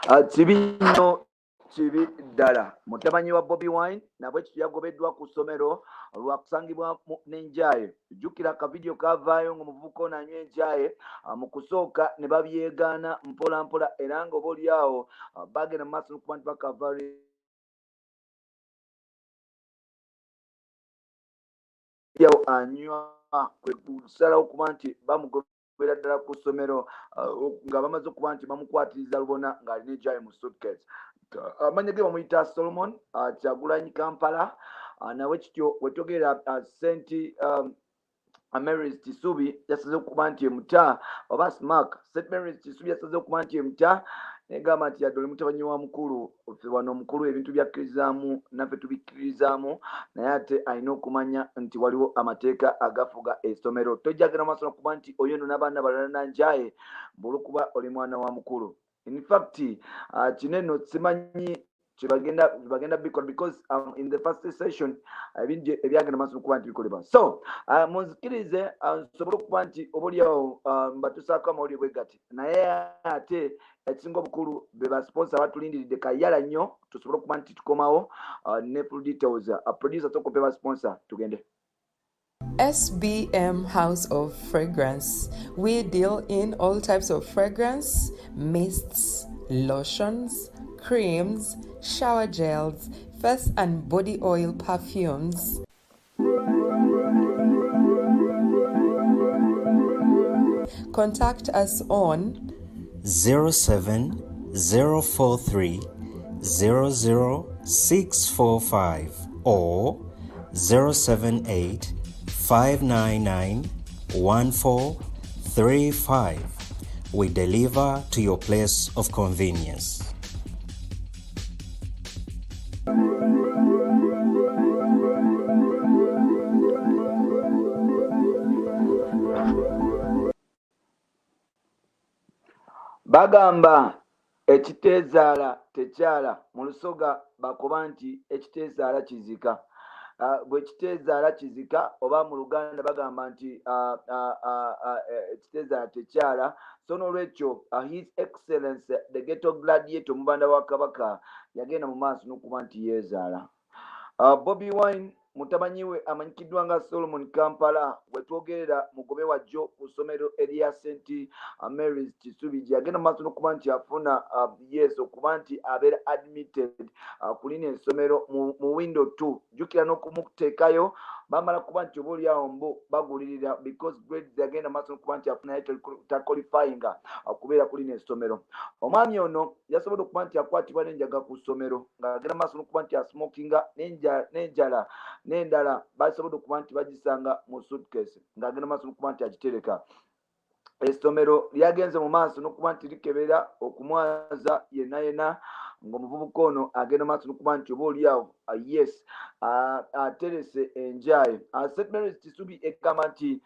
Kibino kibi ddala mutabani wa Bobi Wine nabwe kityo yagobeddwa ku ssomero Lwakusangibwa Nenjaga. Jjukira akavidiyo kavaayo ng'omuvubuka ono anywa enjaye mu kusooka ne babyegaana mpola mpola era ng'oba oli awo bagenda mu maaso n'okuba nti bakava yawo anywa kwe kusalawo okuba nti bamugobera ddala ku ssomero nga bamaze okuba nti bamukwatiriza lubona ng'alina enjaye mu suitcase. Amanya ge bamuyita Solomon Kyagulanyi Kampala nawe kityo wetwogerera St. Mary's Kisubi yasaze okuba nti emuta oba Smack St. Mary's Kisubi yasaze okuba nti emuta negamba nti yadde oli mutabani wa mukulu ffe wano omukulu ebintu byakkirizaamu naffe tubikkirizaamu naye ate alina okumanya nti waliwo amateeka agafuga essomero. Tojjagenda maaso nokuba nti oyo no n'abaana balala nanjaye bwolwokuba oli mwana wa mukulu. In fact kino eno simanyi bagenda bikola because in the first session ebintu ebyagenda maaso nokuba nti bikolebwa. So munzikirize nsobole okuba nti oba oliawo mbatusaako amawulire bwe gati naye ate ekisinga obukulu be basponsa batulindiridde kayala nnyo tusobole okuba nti tukomawo ne full details. Producer tokope basponsa tugende. SBM House of Fragrance. We deal in all types of fragrance, mists, lotions, creams, shower gels, face and body oil perfumes. Contact us on 07043 00645 or 078 599 1435. We deliver to your place of convenience. Bagamba ekiteezaala tekyala mu Lusoga bakoba nti ekiteezaala kizika. Bwe kiteezaala kizika oba mu Luganda bagamba nti ekiteezaala tekyala. So n'olwekyo His Excellency the Ghetto Gladiator omubanda wa Kabaka yagenda mu maaso n'okuba nti yeezaala. Bobi Wine mutabani we amanyikiddwa nga Solomon Kampala wetwogerera mugobe wajjo ku ssomero erya St. Mary's Kisubi yagenda mu maaso n'okuba nti afuna yes okuba nti abeera admitted ku lino essomero mu window 2. Jjukira n'okumuteekayo bamala kuba nti oba oli awo mbo bagulirira because grades yagenda mu maaso n'okuba nti afuna taqualifyinga okubeera ku lino essomero. Omwami ono yasobodde okuba nti akwatibwa n'enjaga ku ssomero ng'agenda mu maaso n'okuba nti asmokinga n'enjala n'endala basobodde okuba nti bagisanga mu suitcase ng'agenda maaso n'okuba nti agitereka. Essomero lyagenze mu maaso n'okuba nti likebera okumwaza yenna ng'omuvubuka ono agenda maaso n'okuba nti oba oliawo yes aterese enjaye. St. Mary's Kisubi ekama nti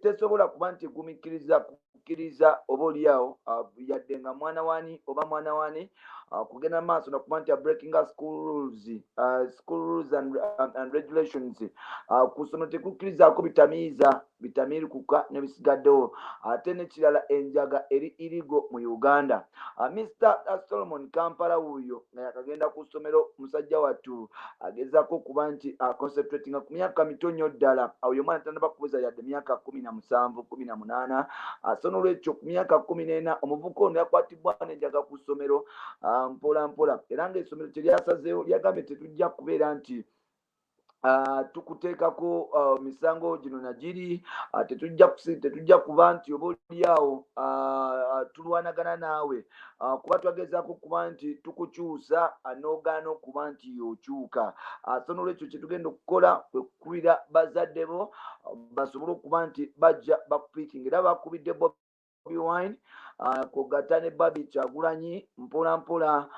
tesobola kuba nti egumiikiriza kukkiriza oba oliawo yadde nga mwana wani oba mwana wani kugenda maaso nakuba nti breaking school rules and regulations ku ssomero tekukkirizaako bitamiiri kuka nebisigaddewo ate nekirala enjaga eri irigo mu Uganda. Mr. Solomon Kampala wuuyo nga yakagenda ku ssomero musajja wattu agezaako okuba nti concentrating ku myaka mitonyo ddala awo ye omwana tannaba kubuza yadde myaka 17 18. So n'olwekyo ku myaka 14 omuvubuka ono yakwatibwa n'enjaga ku ssomero mpola mpola era ng'essomero teryasazeewo lyagambye tetujja kubeera nti tukuteekako misango gino nagiri tetujja kuba nti oba oliawo tulwanagana naawe kuba twagezaako okuba nti tukukyusa n'ogaana okuba nti yokyuka. So n'olwekyo kyetugenda okukola kwe kukubira bazadde bo basobole okuba nti bajja bakupiikinga era bakubidde Bobi Wine kugata ne Babi Kyagulanyi mpola mpola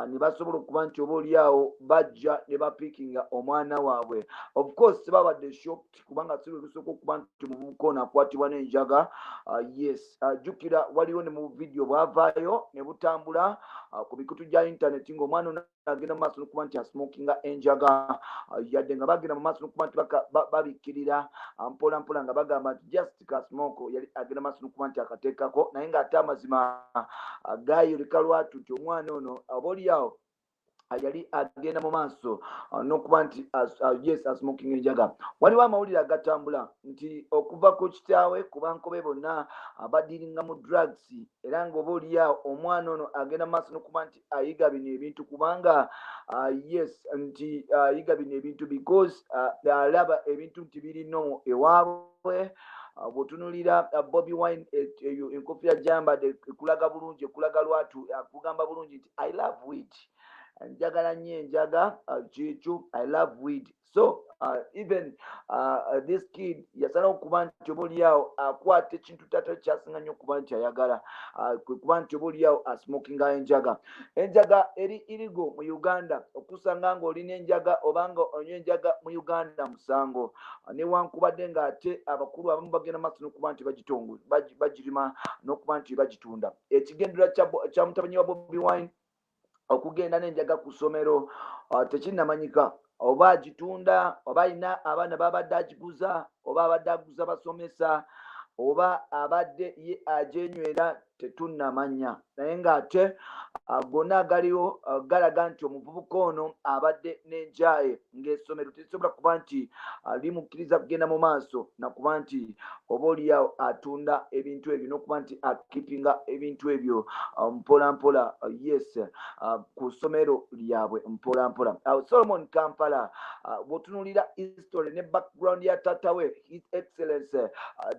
ne basobola okuba nti oba oliawo bajja ne bapiikinga omwana waabwe. Of course babadde shocked kubanga si lwe lusooka okuba nti omuvubuka ono akwatibwa n'enjaga. Yes jjukira waliwo ne mu vidiyo bwavaayo ne butambula ku mikutu gya intaneti ng'omwana ono agenda mu maaso n'okuba nti asmokinga enjaga yadde nga bagenda mu maaso n'okuba nti babikkirira mpola mpola nga bagamba nti just kasmoke yali agenda mu maaso n'okuba nti akateekako naye ng'ate amaze mazima gayoleka lwatu nti omwana ono obaoliawo yali agenda mu maaso n'okuba nti yes asmoking enjaga. Waliwo amawulire agatambula nti okuva ku kitaawe ku bankobe bonna abadiringa mu drugs era ng'oba oliawo omwana ono agenda mu maaso n'okuba nti ayiga bino ebintu kubanga yes nti ayiga bino ebintu because alaba ebintu nti birino ewaabwe. Bw'otunulira Bobi Wine eyo enkofiira gyambadde ekulaga bulungi ekulaga lwatu akugamba bulungi nti I love weed. Njagala nnyo enjaga kyekyo I love weed. So even this kid yasalawo okuba nti oba oliawo akwata ekintu tatali kyasinga nnyo okuba nti ayagala kwe kuba nti oba oliawo asmokinga enjaga. Enjaga eri irigo mu Uganda okusanga ng'olina enjaga obanga onywa enjaga mu Uganda musango newankubadde ng'ate abakulu abamu bagenda maaso n'okuba nti bagirima n'okuba nti bagitunda. Ekigendera kya mutabani wa Bobi Wine okugenda n'enjaga ku ssomero tekinnamanyika oba agitunda oba alina abaana babadde agiguza oba abadde aguza basomesa oba abadde ye ajenywera tetunnamanya naye ng'ate gonna agaliwo galaga nti omuvubuka ono abadde n'enjaye ng'essomero terisobola kuba nti limukkiriza kugenda mu maaso nakuba nti oba oliawo atunda ebintu ebyo n'okuba nti akipinga ebintu ebyo mpolampola yes ku ssomero lyabwe mpolampola. Solomon Kampala bw'otunulira history ne background ya tatawe His Excellency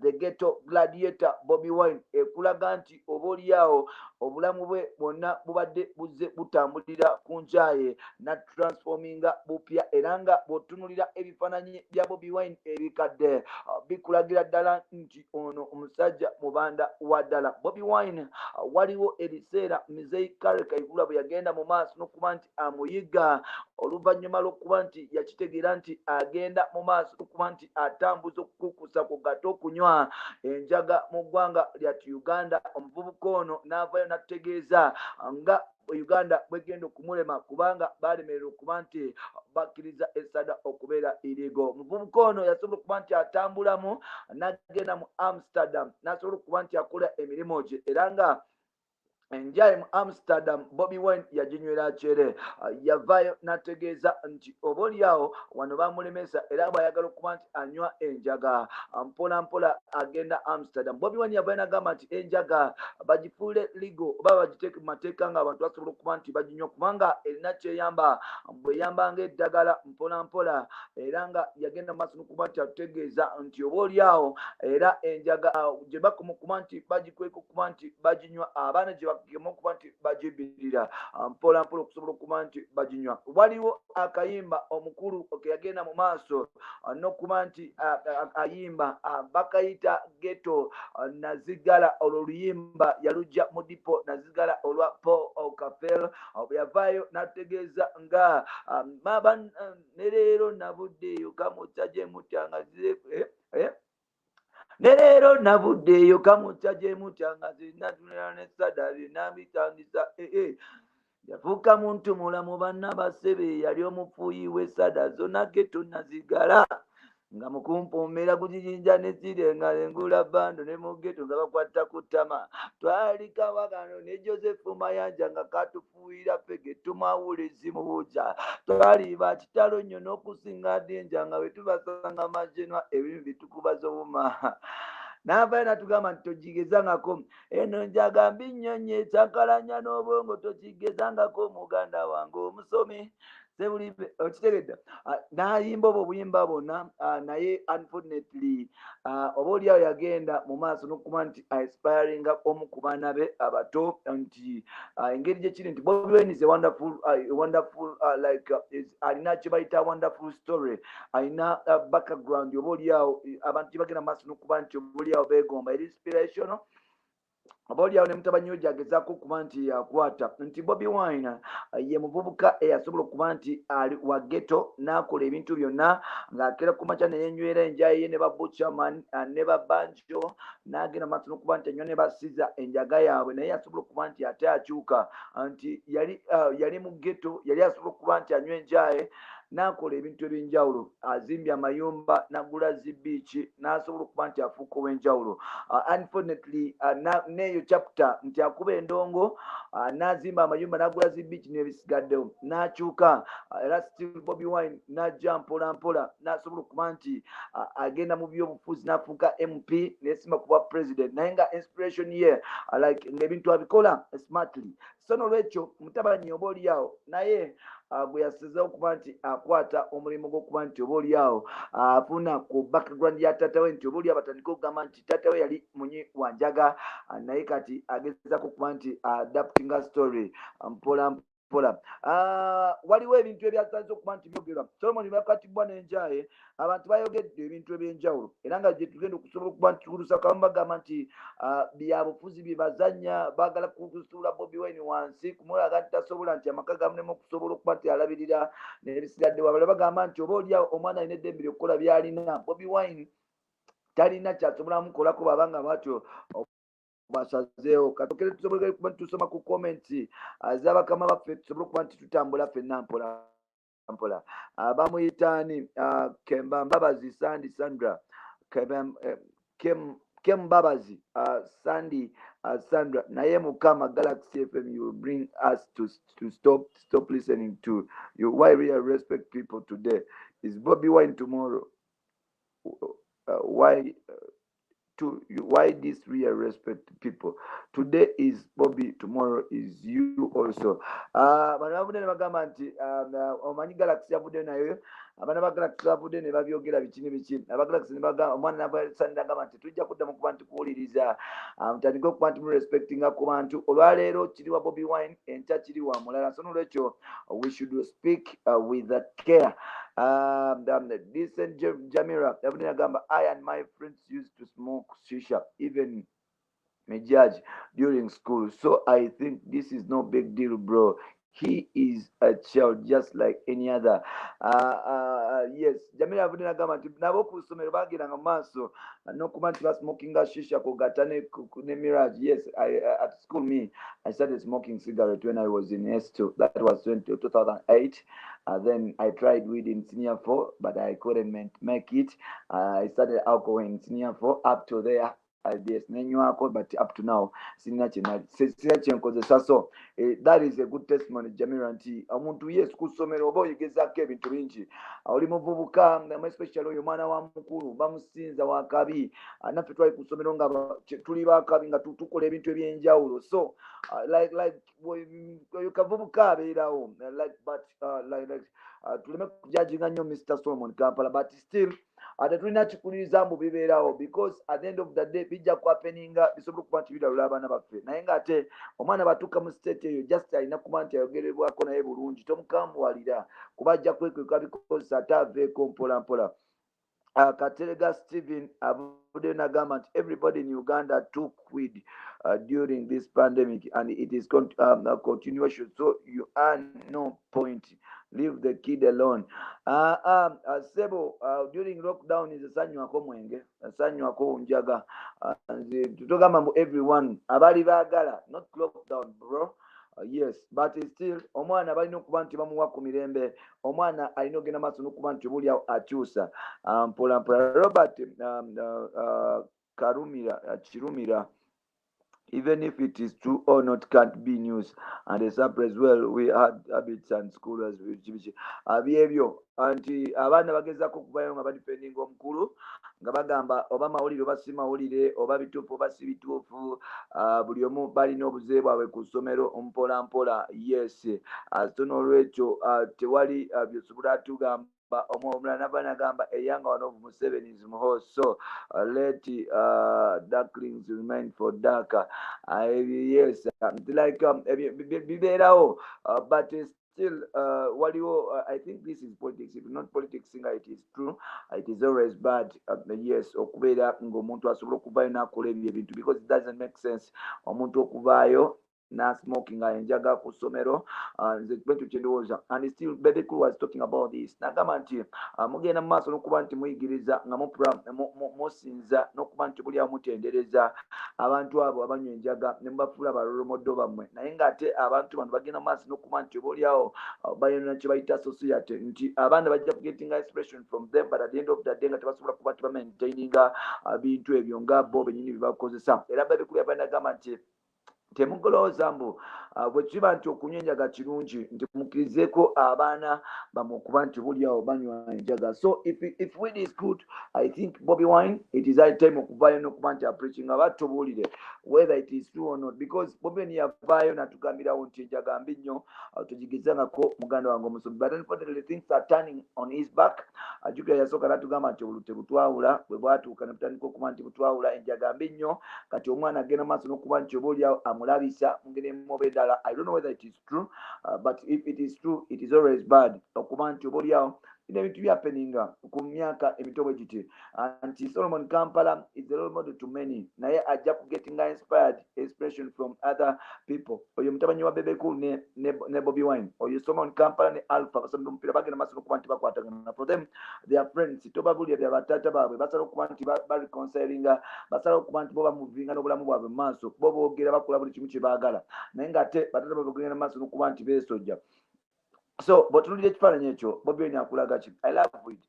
the ghetto gladiator Bobi Wine ekulaga nti oba oliawo obulamu bwe bwonna bubadde buzze butambulira ku njaye na transforminga bupya era nga bw'otunulira ebifaananyi bya Bobi Wine ebikadde bikulagira ddala nti ono omusajja mubanda wa ddala. Bobi Wine waliwo ebiseera Mzee Kale Kayihura bwe yagenda mu maaso n'okuba nti amuyiga oluvannyuma lw'okuba nti yakitegeera nti agenda mu maaso n'okuba nti atambuza okukukusa ku gato okunywa enjaga mu ggwanga lyatu Uganda. Omuvubuka ono n'avayo n'ategeeza nga Uganda bwegenda okumulema kubanga balemererwa okuba nti bakkiriza essada okubeera irigo. Omuvubuka ono yasobola okuba nti atambulamu n'agenda mu Amsterdam n'asobola okuba nti akola emirimu gye era nga enjaye mu Amsterdam Bobi Wine yaginywera kyere yavaayo n'ategeeza nti oba oliawo wano bamulemesa era bw'ayagala okuba nti anywa enjaga mpolampola agenda Amsterdam. Bobi Wine yavaayo n'agamba nti enjaga bagifuule ligo oba bagiteeke mu mateeka ng'abantu basobola okuba nti baginywa kubanga erina kyeyamba bweyamba ng'eddagala mpolampola era nga yagenda mu maaso n'okuba nti ategeeza nti oba oliawo era enjaga gye bakoma okuba nti bagikweka okuba nti baginywa abaana gye bagema okuba nti bagibirira mpolampola okusobola okuba nti baginywa. Waliwo akayimba omukulu ke yagenda mu maaso n'okuba nti ayimba bakayita geto nazigala olwo oluyimba yalujja mu dipo nazigala olwa Paul Okafel bwe yavaayo n'ategeeza nga ne leero nabuddeeyo kamutya gye mutyangazize ne leero navuddeeyo kamutya gye mutyangazi natunira n'essada linambitangisa yafuuka muntu mulamu banna basebe yali omufuuyi w'essada zonna geto nazigala nga mukumpuumira ku kijinja ne sirenga engula bando ne mu geto nga bakwata ku ttama twali kawagano ne Joseph Mayanja nga katufuuyira fege tumawulezi mu buja twali bakitalo nnyo n'okusinga denja nga bwe tubasanga majenwa ebintu bitukubaza obuma n'avaayo n'atugamba nti togigezangako eno njaga mbi nnyo nnyo ekyankalanya n'obwongo tokigezangako muganda wange omusomi sebulibe okiteredda n'ayimba obwo obuyimba bonna naye unfortunately oba oliawo yagenda mu maaso n'okuba nti aspiringa omu ku baana be abato nti engeri gye kiri nti Bobi Wine is a wonderful like alina kye bayita wonderful story alina background oba oliawo abantu gye bagenda mu maaso n'okuba nti oba oliawo beegomba eri inspirational oba oliawo ne mutabani we gyagezaako okuba nti yakwata nti Bobi Wine ye muvubuka eyasobola okuba nti ali wa ghetto n'akola ebintu byonna ng'akeera ku makya ne yenywera enjaye ye ne ba Butcherman ne ba Banjo n'agenda maaso n'okuba nti anywa ne basiza enjaga yaabwe naye yasobola okuba nti ate akyuka nti yali mu ghetto yali asobola okuba nti anywa enjaye n'akola ebintu eby'enjawulo, azimbye amayumba, n'agula zibiiki, n'asobola okuba nti afuuka ow'enjawulo. Unfortunately n'eyo chapter nti akuba endongo, n'azimba amayumba, n'agula zibiiki n'ebisigaddewo, n'akyuka era still Bobi Wine n'ajja mpola mpola, n'asobola okuba nti agenda mu byobufuzi, n'afuuka MP, n'esimba kuba president, naye nga inspiration ye like ng'ebintu abikola smartly. So n'olwekyo Mutabani oba oliawo naye gwe yasizeewo okuba nti akwata omulimu gw'okuba nti oba oliawo afuna ku background ya taata we, nti oba oliawo batandika okugamba nti taata we yali munyi wa Njaga, naye kati agezaako okuba nti adaptinga story mpola mpola. Waliwo ebintu ebyasanze okuba nti byogerwa. Solomon Lwakusangibwa Nenjaga, abantu bayogedde ebintu eby'enjawulo era nga gye tugenda okusobola okuba nti tukulusa kamu bagamba nti byabufuzi bye bazannya, baagala kusuula Bobi Wine wansi, kumulaga nti tasobola, nti amaka gamunema okusobola okuba nti alabirira n'ebisigaddewo. Abalala bagamba nti oba oliawo omwana alina eddembe ly'okukola by'alina. Bobi Wine talina kyasobola mukolako bw'abanga batyo basazeewo. Katokere tusobole kuba tusoma ku comments z'abakama baffe, tusobole okuba nti tutambula ffenna mpola mpola. Bamuyitaani Kemba Mbabazi Sandy Sandra, Kem Babazi Sandy Sandra, naye Mukama Galaxy FM, you bring us to stop listening to you. Why real respect people today is Bobi Wine tomorrow. Why this real respect people? Today is Bobi, tomorrow is you also. Banabudde ne bagamba nti omanyi Galaxy yavudde nayo, abaana ba Galaxy bavudde ne babyogera bikini biki. Aba Galaxy ne bagamba, omwana n'abasanda agamba nti tujja kuddamu kuba nti kuwuliriza, mutandike okuba nti respectinga ku bantu. Olwaleero kiri wa Bobi Wine, enkya kiri wa mulala. So n'olwekyo we should speak with care. Decent Jamira yavudde n'agamba, I and my friends used to smoke shisha, even me judge during school. So I think this is no big deal, bro. He is a child just like any other. Yes, Jamila yavudde n'agamba nti nabo ku ssomero baagiranga mu maaso n'okuba nti basmokinga shisha kugata ne Mirage. Yes, at school I started smoking cigarette when I was in S2. That was 2008. Then I tried weed in senior 4, but I couldn't make it. I started alcohol in senior 4 up to there. Yes, but up to now, so that is a good testimony, Jamira, nti omuntu yes kusomero oba oyigezaako ebintu bingi, oli muvubuka, especially oyo mwana wa mukulu bamusinza wakabi, naffe twali kusomero nga tuli bakabi nga tukola ebintu ebyenjawulo. So like kavubuka abeerawo, tuleme kujajinga nnyo Mr. Solomon Kampala, but still tulina kikuliriza mbu bibeerawo, because at the end of the day bijja kuhappeninga bisobola okuba nti biralula abaana baffe. Naye ng'ate omwana batuuka mu state eyo just alina kuba nti ayogerebwako naye bulungi, tomukambuwalira kuba ajja kwekweka bikozesa ate aveeko mpola mpola. Katerega Stephen avudde n'agamba nti everybody in Uganda took weed during this pandemic and it is a continuation, so you are no point. Leave the kid alone. Sebo, during lockdown is asanywako mwenge, asanywako njaga. Tutogamba mbu everyone abali baagala, not lockdown bro. Yes, but still omwana balina okuba nti bamuwa ku mirembe, omwana alina ogenda maaso n'okuba nti obuli akyusa mpola mpola. Robert Kirumira, even if it is true or not, can't be news and a surprise. Well, we had habits and schoolers byebyo anti abaana bagezaako okuvayo nga badipendinga omukulu nga bagamba oba mawulire oba si mawulire oba bituufu oba si bituufu, buli omu balina obuze bwabwe ku ssomero mpola mpola. Yes, so n'olwekyo tewali byosobola tugamba. Omulala nabana agamba a younger one of Museveni is more, so let darklings remain for darker. Yes, like bibeerawo, but still waliwo, I think this is politics. If not politics, it is true, it is always bad. Yes, okubeera ng'omuntu asobola okuvaayo n'akola ebyo ebintu, because it doesn't make sense omuntu okuvaayo na smoking Nenjaga Kussomero nze kwetu kyendowooza and still Baby Cool was talking about this nagamba nti mugenda mu maaso n'okuba nti muyigiriza nga musinza n'okuba nti buli awo mutendereza abantu abo abanywa enjaga ne mubafuula balolomoddo bammwe naye ng'ate abantu bano bagenda mu maaso n'okuba nti oba oliawo bayina kye bayita society nti abaana bajja kugetinga inspiration from them but at the end of the day nga tebasobola kuba nti bamaintaininga bintu ebyo nga bo bennyini bye bakozesa era Baby Cool yaba nagamba nti temugolooza mbu bwe kiba nti okunywa enjaga kirungi nti mukkirizeeko abaana bamwe okuba nti buliawo banywa enjaga. So if weed is good, I think Bobi Wine, it is high time okuvaayo n'okuba nti preaching abatubuulire whether it is true or not, because Bobi Wine yavaayo natugambirawo nti enjaga mbi nnyo tugigezangako muganda wange omusomi, but unfortunately things are turning on his back. Ajjukira yasooka natugamba nti olute butwawula bwe bwatuuka ne butandika okuba nti butwawula enjaga mbi nnyo kati omwana agenda maaso n'okuba nti oba oliawo amulabisa mungeri emu endala. I don't know whether it is true, but if it is true, it is always bad okuba nti oba oliawo ebintu byappeninga ku myaka emito bwe giti anti Solomon Kampala is a role model to many naye ajja ku getting inspiration from other people. Oyo Mutabani wa Baby Cool ne Bobi Wine, oyo Solomon Kampala ne Alpha basomba omupiira bagenda maaso n'okuba nti bakwatagana. For them they are friends, tobabulira bya batata baabwe basala okuba nti reconcilinga, basala okuba nti bo bamuvinga n'obulamu bwabwe mu maaso, bo boogera bakola buli kimu kye baagala naye ng'ate batata baabwe bagenda maaso n'okuba nti beesojja. So, but really, Bobi Wine akulaga ki? I love weed.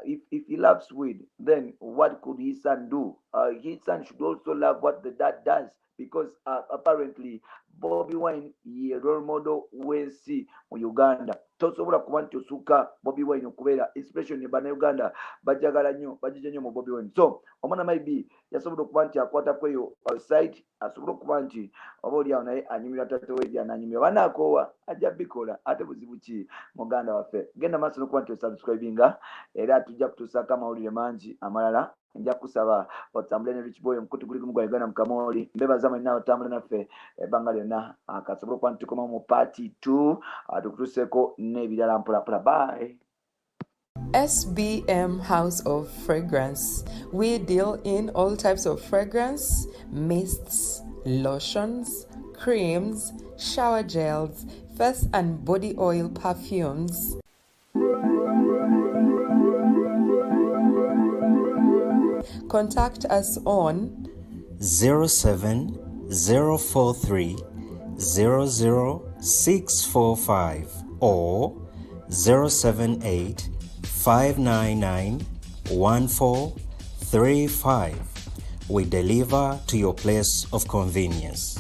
If he loves weed, then what could his son do? His son should also love what the dad does, because apparently Bobi Wine ye role model wensi mu Uganda. Tosobola kuba nti osuka Bobi Wine okubeera inspiration ne bannayuganda bajagala nnyo bajija nnyo mu Bobi Wine. So omwana maybe yasobola okuba nti akwata kweyo site, asobola okuba nti oba oliawo naye anyumira tate we byananyumira banakoowa ajja bikola ate buzibu ki muganda waffe. Genda maaso n'okuba nti osubscribinga era tujja kutuusaako amawulire mangi amalala. Nja kusaba otambule ne Rich Boy omukutu guli gumu gwa Uganda Mukamooli. Mbebaza mwenna otambule naffe ebbanga lyonna akasobola okuba nti tukoma mu party 2 tukutuuseeko n'ebirala mpola. Bye. SBM House of Fragrance. We deal in all types of fragrance, mists, lotions, creams, shower gels, face and body oil perfumes. Contact us on 07043 00645 or 078 599 1435. We deliver to your place of convenience.